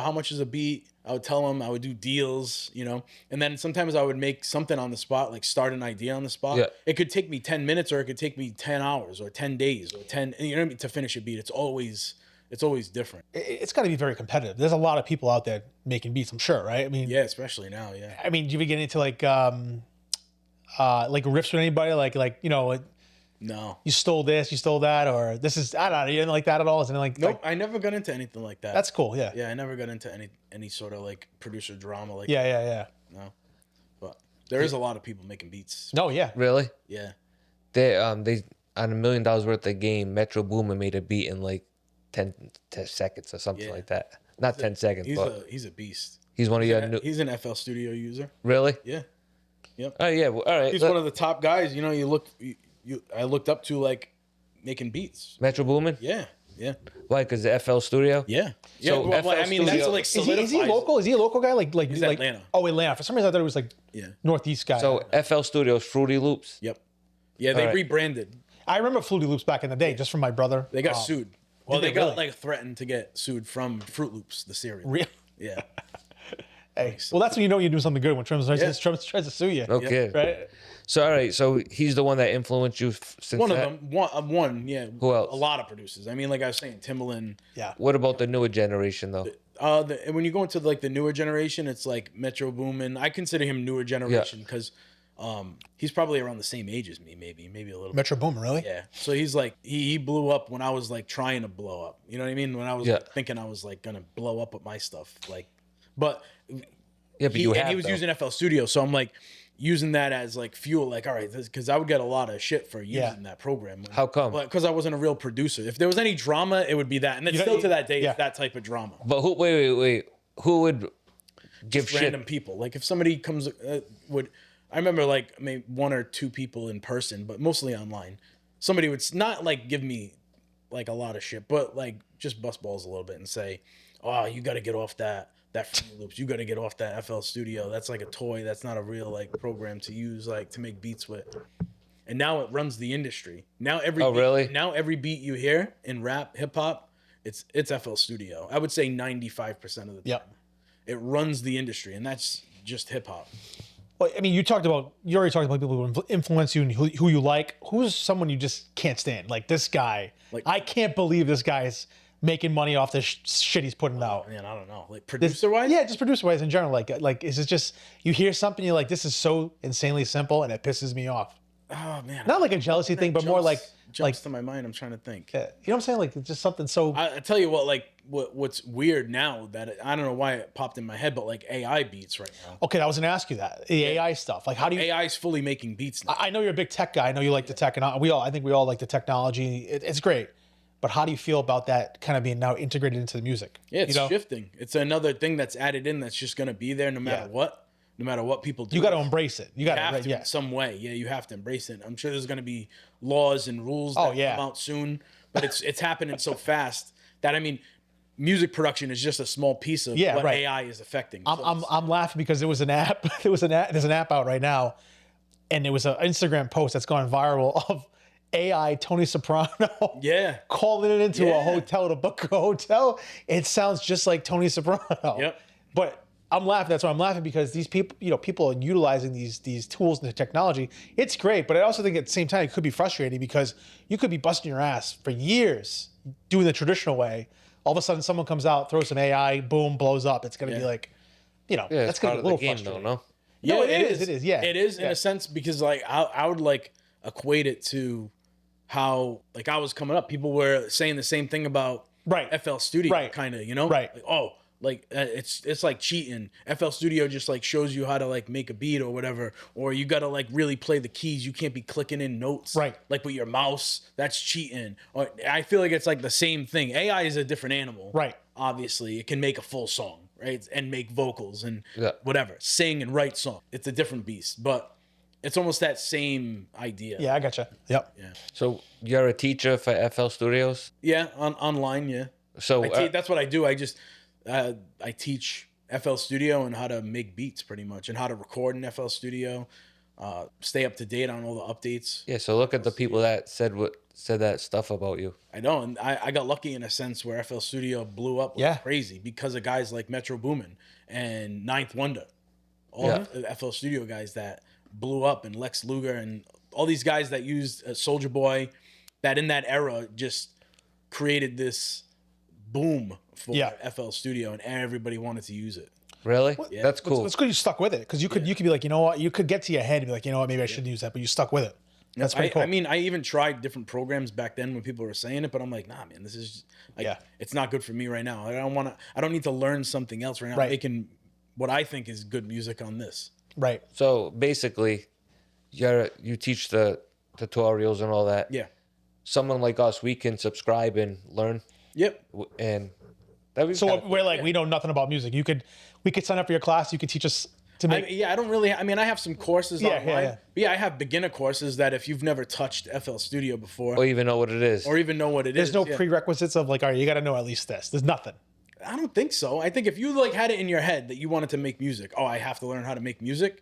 how much is a beat? I would tell them, I would do deals, and then sometimes I would make something on the spot, like start an idea on the spot. Yeah. It could take me 10 minutes or it could take me 10 hours or 10 days or 10, to finish a beat. It's always different. It's got to be very competitive. There's a lot of people out there making beats, I'm sure, right? I mean, Yeah, especially now. Yeah. I mean, do you ever get into like riffs with anybody? Like No. you stole this, you stole that, or this is, I don't know, you didn't like that at all? Isn't it like, Nope. I never got into anything like that. that's cool. Yeah. Yeah. I never got into any sort of like producer drama. Like Yeah. No. But there is a lot of people making beats. No, yeah. Really? Yeah. They on $1 million worth of game, Metro Boomin made a beat in like 10 seconds or something Yeah. like that. Not 10 seconds, but He's a beast. he's one of your new. He's an FL Studio user. Really? Yeah. Yep. Oh yeah. Well, all right. He's one of the top guys. You know, I looked up to like making beats. Metro Boomin. Yeah. Yeah. Why? Because the FL Studio. Yeah. Yeah. So well, I FL mean, that's Studio- like Is solidifies he local? Is he a local guy? Like He's like Atlanta. Oh, Atlanta. For some reason, I thought it was like Yeah. Northeast guy. So FL Studios, Fruity Loops. Yep. Yeah, they All right. rebranded. I remember Fruity Loops back in the day, just from my brother. They got sued. Well, Did they they got really? like threatened to get sued from Fruit Loops, the cereal. Really? Yeah. Hey, well, that's when you know you're doing something good when Trump tries to sue you. Okay. Right? So all right. So he's the one that influenced you since One of that? them. One. Yeah. Who else? A lot of producers. I mean, like I was saying, Timbaland. Yeah. What about the newer generation though? When you go into like the newer generation, it's like Metro Boomin. I consider him newer generation because he's probably around the same age as me, maybe a little bit. Metro Boomin, really? Yeah. So he's like he blew up when I was like trying to blow up. You know what I mean? When I was like, thinking I was like gonna blow up with my stuff. Like, but Yeah, but you have. he was though. using FL Studio, so I'm like using that as like fuel. Like, all right, because I would get a lot of shit for using that program. How come? Because I wasn't a real producer. If there was any drama, it would be that, and it's still to that day, it's that type of drama. But wait. Who would give Just shit? random people. Like if somebody comes, I remember like maybe one or two people in person, but mostly online. Somebody would not like give me like a lot of shit, but like just bust balls a little bit and say, "Oh, you got to get off that Fruity Loops. You got to get off that FL Studio. That's like a toy. That's not a real like program to use like to make beats with." And now it runs the industry. Now really? Now every beat you hear in rap, hip hop, it's FL Studio. I would say 95% of the time. Yep. It runs the industry, and that's just hip hop. Well, I mean, you already talked about people who influence you and who you like. Who's someone you just can't stand? Like this guy. Like- I can't believe this guy's making money off this shit he's putting out. Man, I don't know. Like producer wise? Yeah, just producer wise in general. Like is it just you hear something you're like, this is so insanely simple and it pisses me off. Oh man. Not like a jealousy thing, but more like jumps to my mind. I'm trying to think. you know what I'm saying? Like it's just something so I tell you what, like what's weird now that I don't know why it popped in my head, but like AI beats right now. okay. I was gonna ask you that the AI stuff. Like, how do you? AI is fully making beats now. I know you're a big tech guy. I know you like the tech, and I think we all like the technology. It's great, but how do you feel about that kind of being now integrated into the music? Yeah, it's you know? shifting. It's another thing that's added in that's just gonna be there no matter what. No matter what people do. You got to embrace it. You got have to, to in some way. Yeah, you have to embrace it. I'm sure there's going to be laws and rules that come out soon, but it's happening so fast that I mean, music production is just a small piece of what AI is affecting. I'm laughing because there was an app. There's an app out right now, and there was an Instagram post that's gone viral of AI Tony Soprano. Yeah. Calling it into a hotel to book a hotel. It sounds just like Tony Soprano. Yep. But I'm laughing. That's why I'm laughing because these people, people are utilizing these tools and the technology. It's great, but I also think at the same time it could be frustrating because you could be busting your ass for years doing the traditional way. All of a sudden, someone comes out, throws some AI, boom, blows up. It's going to be like, that's going to be a little frustrating. No? No, it is. It is. Yeah, it is in a sense because like I would like equate it to how like I was coming up. People were saying the same thing about FL Studio, kind of, Right. Like, oh. Like it's like cheating. FL Studio just like shows you how to like make a beat or whatever, or you gotta like really play the keys. You can't be clicking in notes, like with your mouse. That's cheating. Or I feel like it's like the same thing. AI is a different animal, right? Obviously, it can make a full song, right, and make vocals and whatever, sing and write song. It's a different beast, but it's almost that same idea. Yeah, I gotcha. Yep. Yeah. So you're a teacher for FL Studios? Yeah, online. Yeah. So that's what I do. I teach FL Studio and how to make beats pretty much and how to record in FL Studio, stay up to date on all the updates. Yeah, so look at the people that said that stuff about you. I know, and I got lucky in a sense where FL Studio blew up like crazy because of guys like Metro Boomin and Ninth Wonder, all FL Studio guys that blew up, and Lex Luger and all these guys that used Soulja Boy, that in that era just created this boom for FL Studio, and everybody wanted to use it. Really? Yeah. That's cool. It's good you stuck with it because you could be like, you know what, you could get to your head and be like, you know what, maybe I shouldn't use that, but you stuck with it. That's pretty cool. I mean, I even tried different programs back then when people were saying it, but I'm like, nah, man, this is like, it's not good for me right now. I don't need to learn something else right now. I'm making what I think is good music on this. Right. So basically, you teach the tutorials and all that. Yeah. Someone like us, we can subscribe and learn. Yep. And That'd be So kinda cool. we're like, we know nothing about music. We could sign up for your class. You could teach us to make. I don't really. I mean, I have some courses Yeah, online. yeah. But yeah, I have beginner courses that if you've never touched FL Studio before, Or even know what it is. or even know what it There's is, no yeah. prerequisites of like, all right, you got to know at least this. There's nothing. I don't think so. I think if you like had it in your head that you wanted to make music, I have to learn how to make music.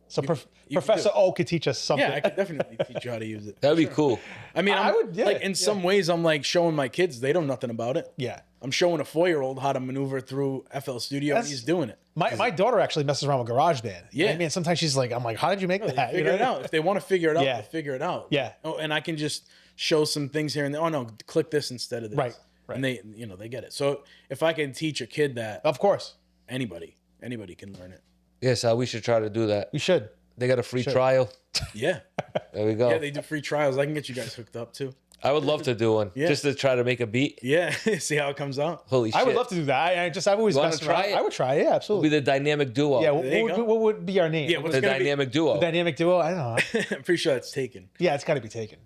So you Professor could O could teach us something. Yeah, I could definitely teach you how to use it. That'd be cool. I mean, I I'm, would- yeah, like in some ways, I'm like showing my kids they know nothing about it. Yeah. I'm showing a 4-year-old how to maneuver through FL Studio, and That's- he's doing it. My daughter actually messes around with GarageBand. Yeah. I mean, sometimes she's like, I'm like, how did you make that? Figure it out. If they want to figure it out, Yeah. they'll figure it out. Yeah. Oh, and I can just show some things here and there. Oh no, click this instead of this. Right. And they, they get it. So if I can teach a kid that, Of course. anybody can learn it. Yes, we should try to do that. You should. They got a free trial. Yeah. There we go. Yeah, they do free trials. I can get you guys hooked up too. I would love to do one. Yeah. Just to try to make a beat. Yeah. See how it comes out. Holy shit. I would love to do that. I've always You wanna messed try around. it? I would try it. Yeah, Be absolutely. the dynamic duo. Yeah, There you go. what would be our name? Yeah, what's The gonna be- dynamic duo. Dynamic duo? I don't know. I'm pretty sure that's taken. Yeah, it's got to be taken.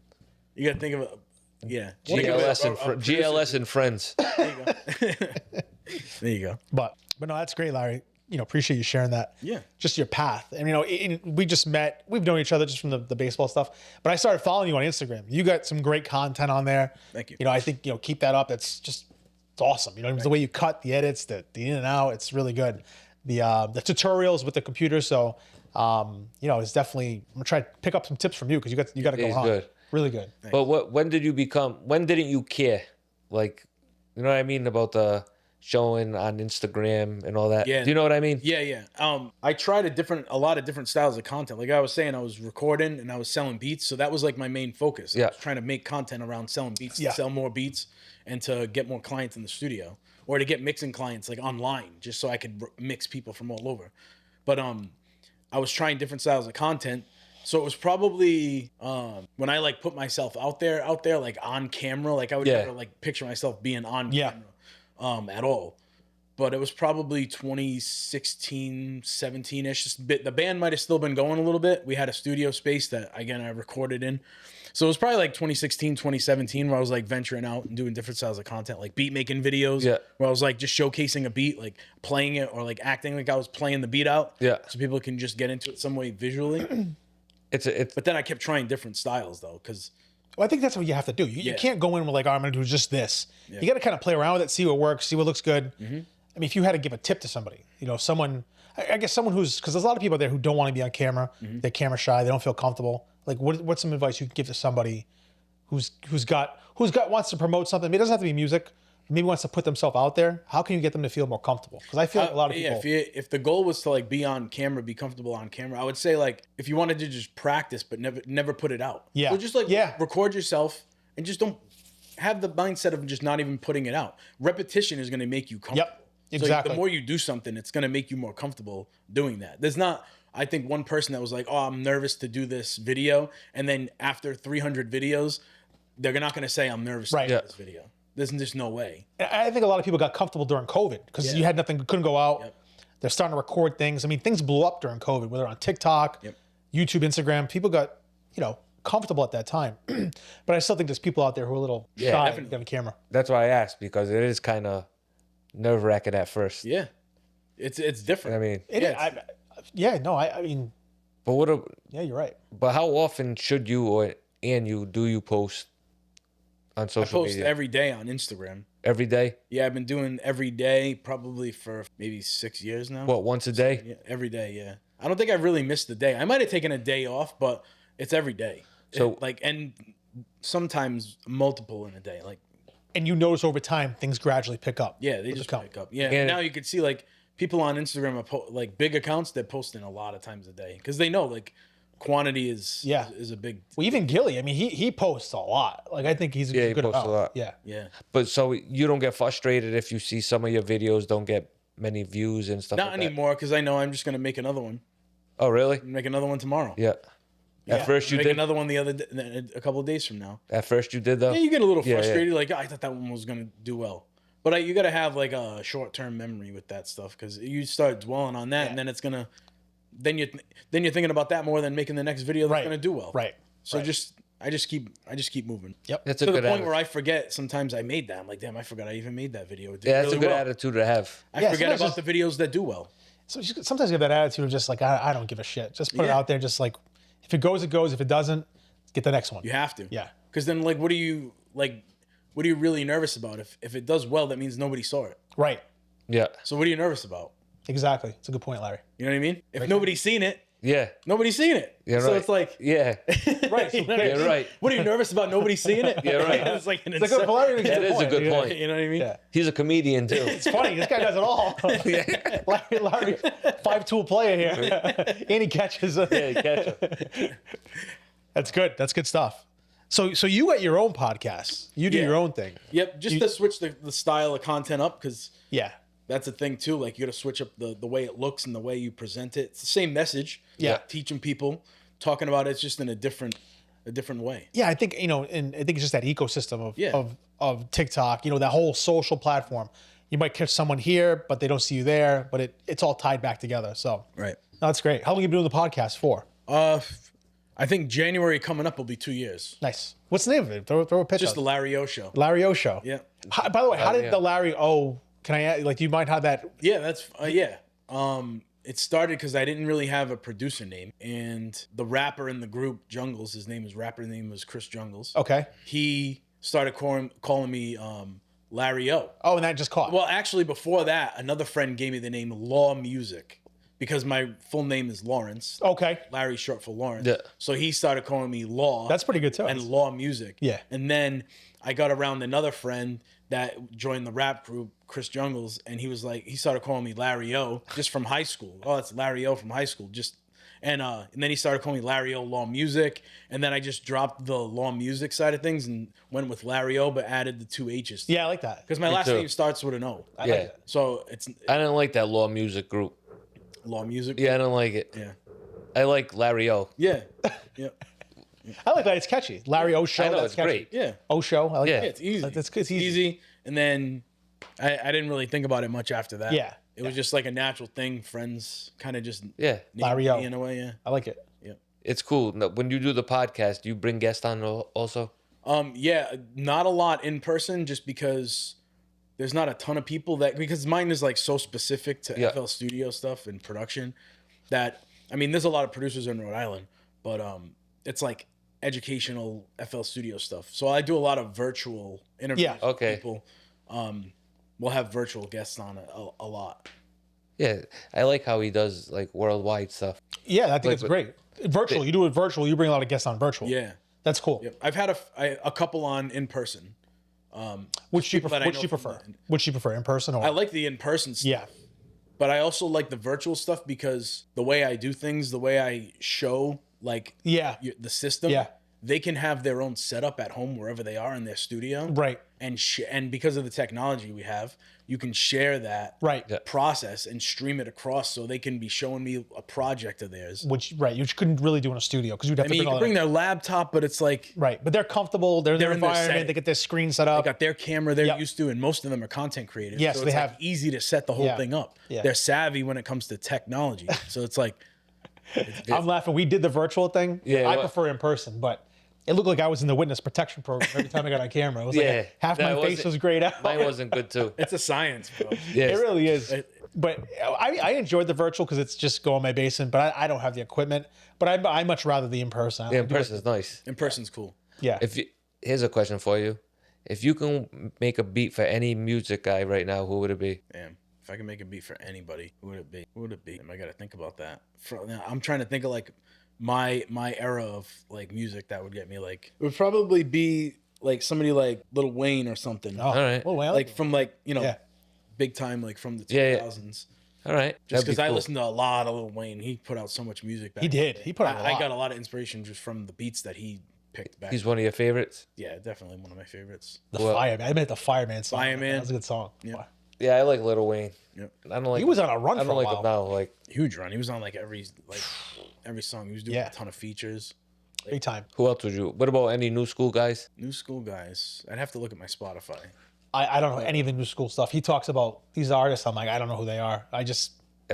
You got to think of it. Yeah. GLS and friends. There you go. But no, that's great, Larry. Appreciate you sharing that. Yeah. Just your path. And we just met. We've known each other just from the baseball stuff. But I started following you on Instagram. You got some great content on there. Thank you. I think keep that up. It's awesome. The way you cut the edits, the in and out. It's really good. The tutorials with the computer. So it's definitely. I'm gonna try to pick up some tips from you because you got to go He's on. good. Really good. But when didn't you care? Like, you know what I mean about the showing on Instagram and all that? Yeah. Do you know what I mean? Yeah. I tried a lot of different styles of content. Like I was saying, I was recording and I was selling beats. So that was like my main focus. Yeah. I was trying to make content around selling beats, Yeah. to sell more beats and to get more clients in the studio or to get mixing clients like online just so I could mix people from all over. But I was trying different styles of content. So it was probably when I like put myself out there like on camera, like I would Yeah. never like picture myself being on Yeah. camera at all. But it was probably 2016, 17-ish. The band might have still been going a little bit. We had a studio space that, again, I recorded in. So it was probably like 2016, 2017 where I was like venturing out and doing different styles of content, like beat making videos. Yeah. Where I was like just showcasing a beat, like playing it or like acting like I was playing the beat out. Yeah. So people can just get into it some way visually. It's But then I kept trying different styles though, because Well, I think that's what you have to do. You Yeah. can't go in with like, I'm going to do just this. You got to kind of play around with it, see what works, see what looks good. Mm-hmm. I mean, if you had to give a tip to somebody, someone, I guess someone because there's a lot of people out there who don't want to be on camera. Mm-hmm. They're camera shy. They don't feel comfortable. Like, what's some advice you can give to somebody who's wants to promote something? I mean, it doesn't have to be music. Maybe wants to put themselves out there. How can you get them to feel more comfortable? Because I feel like a lot of people. If the goal was to like be on camera, be comfortable on camera, I would say like if you wanted to just practice but never put it out. Yeah. So just like Yeah. record yourself and just don't have the mindset of just not even putting it out. Repetition is going to make you comfortable. Yep, So exactly. the more you do something, it's going to make you more comfortable doing that. There's not, I think, one person that was like, oh, I'm nervous to do this video. And then after 300 videos, they're not going to say I'm nervous Right. to do Yeah. this video. There's just no way. I think a lot of people got comfortable during COVID because Yeah. you had nothing, couldn't go out. Yep. They're starting to record things. I mean, things blew up during COVID, whether on TikTok, Yep. YouTube, Instagram. People got, comfortable at that time. But I still think there's people out there who are a little shy definitely. on camera. That's why I asked, because it is kind of nerve wracking at first. Yeah. It's different. I mean, I mean, but yeah, you're right. but how often should you do you post on I social post media? every day on Instagram. Every day? Yeah, I've been doing every day probably for maybe 6 years now. What, once a day? Yeah, every day, yeah. I don't think I've really missed a day. I might have taken a day off, but it's every day. So- and sometimes multiple in a day. Like, And you notice over time things gradually pick up. yeah, they with just the count. pick up. Yeah, And- now you can see like people on Instagram are like big accounts. They're posting a lot of times a day because they know like quantity is a big Well, even Gilly, I mean, he posts a lot. Like, I think he's Yeah, a he good posts a amount. lot. Yeah. yeah. But so you don't get frustrated if you see some of your videos don't get many views and stuff Not like that? anymore because I know I'm just gonna make another one. Oh, really? Make another one tomorrow. Yeah. At first you make did. another one the other day, a couple of days from now. At first you did though. Yeah, you get a little Yeah, yeah. frustrated. Like, I thought that one was gonna do well, but you got to have like a short-term memory with that stuff because you start dwelling on that, and then it's gonna, then you're thinking about that more than making the next video that's Right. gonna do well. Right. So Right. just I just keep moving. Yep. That's a To the good point attitude. where I forget sometimes I made that. I'm like, damn, I forgot I even made that video. It did Yeah, that's really a good well. attitude to have. I Yeah, forget sometimes about the videos that do well. So sometimes you have that attitude of just like, I don't give a shit. Just put it Yeah. out there. Just like, if it goes, it goes. If it doesn't, get the next one. You have to. Yeah. Because then, like, what are you really nervous about? If it does well, that means nobody saw it. Right. Yeah. So what are you nervous about? Exactly. It's a good point, Larry. You know what I mean? If nobody's seen it, Yeah. nobody's seen it. Yeah, So right. it's like, Yeah. Right. you know what I Yeah, mean? right. What are you nervous about? Nobody's seeing it. Yeah, right. It's like an It's a good, Larry makes That is a good point. You know what I mean? Yeah. He's a comedian too. It's funny. This guy does it all. Larry, 5-tool player here. And he catches. Yeah, catch him. That's good. That's good stuff. So you got your own podcast. You do Yeah. your own thing. Yep. Just to switch the style of content up, because Yeah. that's a thing too. Like you got to switch up the way it looks and the way you present it. It's the same message. Yeah. Teaching people, talking about it, it's just in a different way. Yeah, I think, and I think it's just that ecosystem of Yeah. of TikTok, that whole social platform. You might catch someone here, but they don't see you there, but it's all tied back together. So Right. no, that's great. How long have you been doing the podcast for? I think January coming up will be 2 years. Nice. What's the name of it? Throw a pitch Just out. the Larry O show. Larry O show. Yeah. By the way, how did yeah. the Larry O? Can I ask, do you mind how that? Yeah, that's yeah. It started because I didn't really have a producer name, and the rapper in the group Jungles, his name was Chris Jungles. Okay. He started calling me Larry O. Oh, and that just caught. Well, actually, before that, another friend gave me the name Law Music because my full name is Lawrence. Okay. Larry short for Lawrence. Yeah. So he started calling me Law. That's pretty good too. And Law Music. Yeah. And then I got around another friend that joined the rap group, Chris Jungles, and he started calling me Larry O just from high school. Oh, that's Larry O from high school. And then he started calling me Larry O Law Music, and then I just dropped the Law Music side of things and went with Larry O, but added the 2 H's. Yeah, I like that. Because my last too. name starts with an O. I Yeah. like that. So it's I didn't like that Law Music group. Law Music. Yeah, I don't like it. Yeah. I like Larry O. Yeah. Yeah. I like that. It's catchy. Larry O show. I know, that's it's catchy. great. Yeah. O show. I like Yeah. that. It's easy. That's good. It's easy. And then I didn't really think about it much after that. Yeah. It was just like a natural thing. Friends kind of just Yeah. named Larry O. me in a way. Yeah. I like it. Yeah. It's cool. No, when you do the podcast, you bring guests on also? Yeah, not a lot in person just because there's not a ton of people because mine is like so specific to Yeah. FL Studio stuff and production that, I mean, there's a lot of producers in Rhode Island, but it's like educational FL Studio stuff. So I do a lot of virtual interviews Yeah. with Okay. people. We'll have virtual guests on it a lot. Yeah. I like how he does like worldwide stuff. Yeah, I think it's but- great. Virtual. You do it virtual. You bring a lot of guests on virtual. Yeah. That's cool. Yep. I've had a couple on in person. Which do you People that prefer? I Which do know you from prefer? the- Which do you prefer? In person or? I like the in-person stuff. Yeah. But I also like the virtual stuff because the way I do things, the way I show like Yeah. the system, Yeah. they can have their own setup at home wherever they are in their studio. Right. And because of the technology we have, you can share that Right. Yeah. process and stream it across so they can be showing me a project of theirs. Which you couldn't really do in a studio because you'd have I to mean, you bring all can bring that. their laptop, but it's like Right, but they're comfortable. They're in their They're in their environment. setting. They get their screen set they up. got their camera they're Yep. used to, and most of them are content creators. Yes, so they it's have- like easy to set the whole Yeah. thing up. Yeah. They're savvy when it comes to technology. So it's like I'm laughing. We did the virtual thing. Yeah, I what- prefer in person, but it looked like I was in the witness protection program every time I got on camera. It was Yeah, like half that my face wasn't- was grayed out. Mine wasn't good too. it's a science, bro. Yes. It really is. But I enjoyed the virtual because it's just go in my basement, but I don't have the equipment. But I much rather the in person. Yeah, in person is nice. In person's cool. Yeah. Here's a question for you. If you can make a beat for any music guy right now, who would it be? Damn. If I could make a beat for anybody, who would it be? Who would it be? I got to think about that. Now, I'm trying to think of like my era of like music that would get me like. It would probably be like somebody like Lil Wayne or something. Oh, All right. well, Like from like, Yeah. big time, like from the Yeah, yeah. 2000s. All right. Just That'd be because I cool. listened to a lot of Lil Wayne. He put out so much music back He in the did. day. He put out a I lot. got a lot of inspiration just from the beats that he picked back. He's one of your favorites. Yeah, definitely one of my favorites. The Well- Fireman. I meant the Fireman song. Fireman. That was a good song. Yeah. Yeah, I like Lil Wayne. Yep. I don't like. He was on a run I for don't a like while. him now. Like, Huge run. He was on like every song. He was doing Yeah. a ton of features. Big time. who else would you? What about any new school guys? New school guys. I'd have to look at my Spotify. I don't know any of the new school stuff. He talks about these artists. I'm like, I don't know who they are. I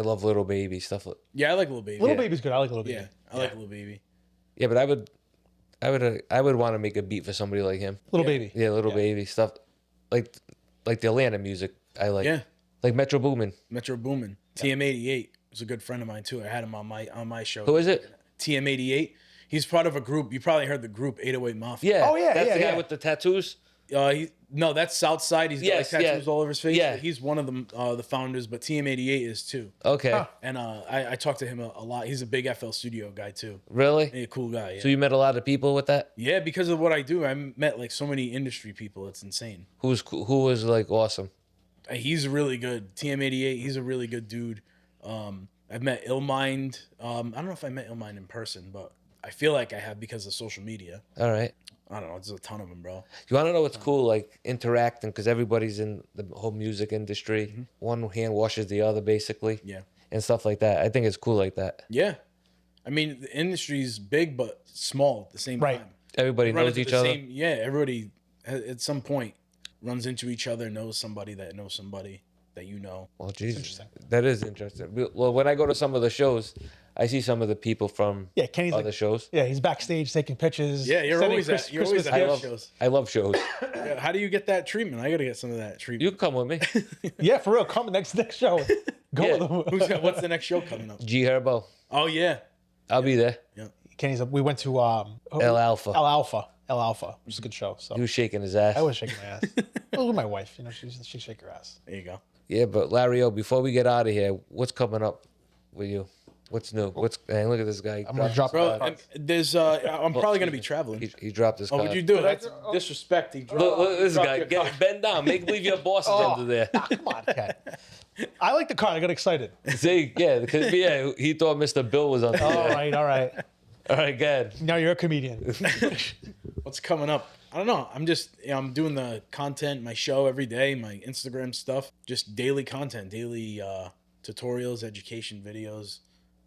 love Little Baby stuff. Yeah, I like Lil Baby. Little yeah. Baby's good. I like Little Baby. Yeah, I like Lil Baby. Yeah, but I would. I would want to make a beat for somebody like him. Little baby. Yeah, little baby stuff, like the Atlanta music. I like. Yeah. Like Metro Boomin. Metro Boomin. TM88 was a good friend of mine too. I had him on my show. Who is it? TM88. He's part of a group. You probably heard the group 808 Mafia. Yeah. Oh, yeah, That's yeah, the guy yeah. with the tattoos. No, that's Southside. He's got Yes, like tattoos yeah. all over his face. Yeah. He's one of the founders, but TM88 is too. Okay. And I talked to him a lot. He's a big FL Studio guy too. Really? A cool guy. Yeah. So you met a lot of people with that? Yeah, because of what I do, I met like so many industry people. It's insane. Who was like awesome? He's really good. TM88. He's a really good dude. I've met Illmind. I don't know if I met Illmind in person, but I feel like I have because of social media. All right. I don't know. There's a ton of them, bro. You want to know what's cool? Like interacting, because everybody's in the whole music industry. One hand washes the other, basically. Yeah. And stuff like that. I think it's cool like that. Yeah. I mean, the industry's big but small at the same Right. time. Everybody Run knows into each the other. same- yeah, everybody at some point runs into each other, knows somebody that knows somebody that you know. Well, Jesus, that is interesting. Well, when I go to some of the shows, I see some of the people from Yeah, Kenny's other like, shows. yeah, he's backstage taking pictures. Yeah, you're sending always at Christmas I at love shows. I love shows. Yeah, how do you get that treatment? I got to get some of that treatment. You can come with me. Yeah, for real. Come next show. Go Yeah. with him. What's the next show coming up? G Herbo. Oh yeah. I'll be there. Yeah. Kenny's. We went to El Alpha. El Alpha, which is a good show. So He was shaking his ass. I was shaking my ass. It was with my wife. You know, she shake her ass. There you go. Yeah, but Larry O, before we get out of here, what's coming up with you? What's new? Man, look at this guy. I'm gonna drop. Bro, there's I'm probably gonna be traveling. He dropped his Oh, card. what'd you do? That's disrespect. He dropped, Look at this dropped guy. your card. Bend down. Make believe your boss is under there. Come on, Ken. I like the card. I got excited. See, yeah, because he thought Mr. Bill was under All there. right, all right. All right, good. Now you're a comedian. What's coming up? I don't know. I'm just I'm doing the content, my show every day, my Instagram stuff, just daily content, daily tutorials, education videos,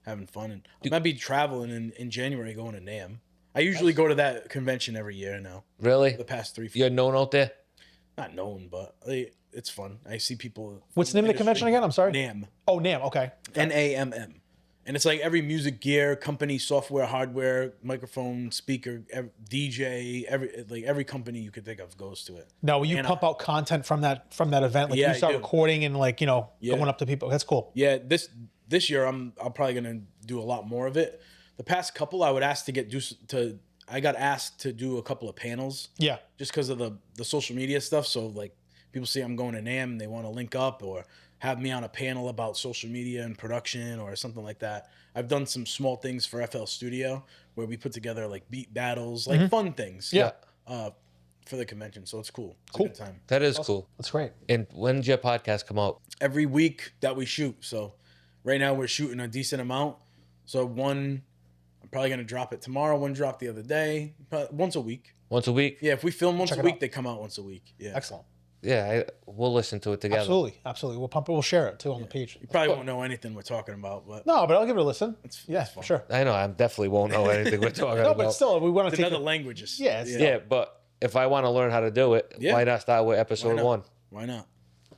having fun. And I might be traveling in January, going to NAMM. I usually go to that convention every year now. Really? The past 3, 4 You're known out there? not known, but it's fun. I see people. What's the name of the convention again? I'm sorry. NAMM. Oh, NAMM. Okay. NAMM. And it's like every music gear company, software, hardware, microphone, speaker, DJ, every company you could think of goes to it. Now, will you And pump out content from that event? Like Yeah, you I start do. recording and like Yeah. going up to people. That's cool. Yeah, this year I'm probably gonna do a lot more of it. The past couple I would ask I got asked to do a couple of panels Yeah. just because of the social media stuff. So like people see I'm going to NAMM and they want to link up or have me on a panel about social media and production or something like that. I've done some small things for FL Studio where we put together like beat battles, like fun things. Yeah. For the convention. So it's cool. It's Cool. a good time. That is cool. That's great. And when did your podcast come out? Every week that we shoot. So right now we're shooting a decent amount. So I'm probably going to drop it tomorrow. One dropped the other day. Once a week. Once a week? Yeah, if we film once Check a it week, out. they come out once a week. Yeah. Excellent. Yeah, we'll listen to it together. Absolutely. We'll pump it. We'll share it too on the page. You probably won't know anything we're talking about, but No, but I'll give it a listen. It's Yeah, fun. for sure. I know, I definitely won't know anything we're talking No, about. but still, we want to it's take another it. languages. Yeah, it's- Yeah, but if I want to learn how to do it, Yeah. why not start with Why episode not? 1? Why not?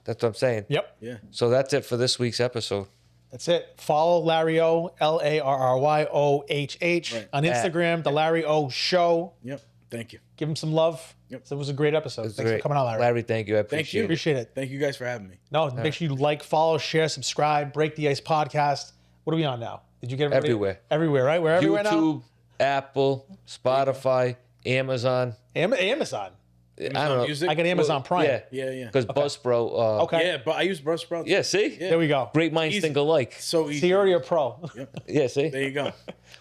That's what I'm saying. Yep. Yeah. So that's it for this week's episode. That's it. Follow Larry O, LARRYOHH Right. on Instagram, The Larry O Show. Yep. Thank you. Give him some love. Yep. So it was a great episode. It's Thanks great. for coming on, Larry. Larry, thank you. I Thank appreciate you. it. Appreciate it. Thank you guys for having me. No, make sure you like, follow, share, subscribe, Break the Ice Podcast. What are we on now? Did you get everybody? Everywhere. Everywhere, right? We're everywhere now? YouTube, Apple, Spotify, Amazon. Amazon. I don't know. Music? I got Amazon Prime. Yeah. Yeah. Because Buzzsprout. Okay. Yeah, but I use Buzzsprout. Yeah, see? There we go. Great minds Easy. think alike. So easy. So you're already a pro. Yeah, see? There you go.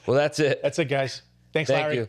Well, that's it. That's it, guys. Thanks, Thank Larry. you.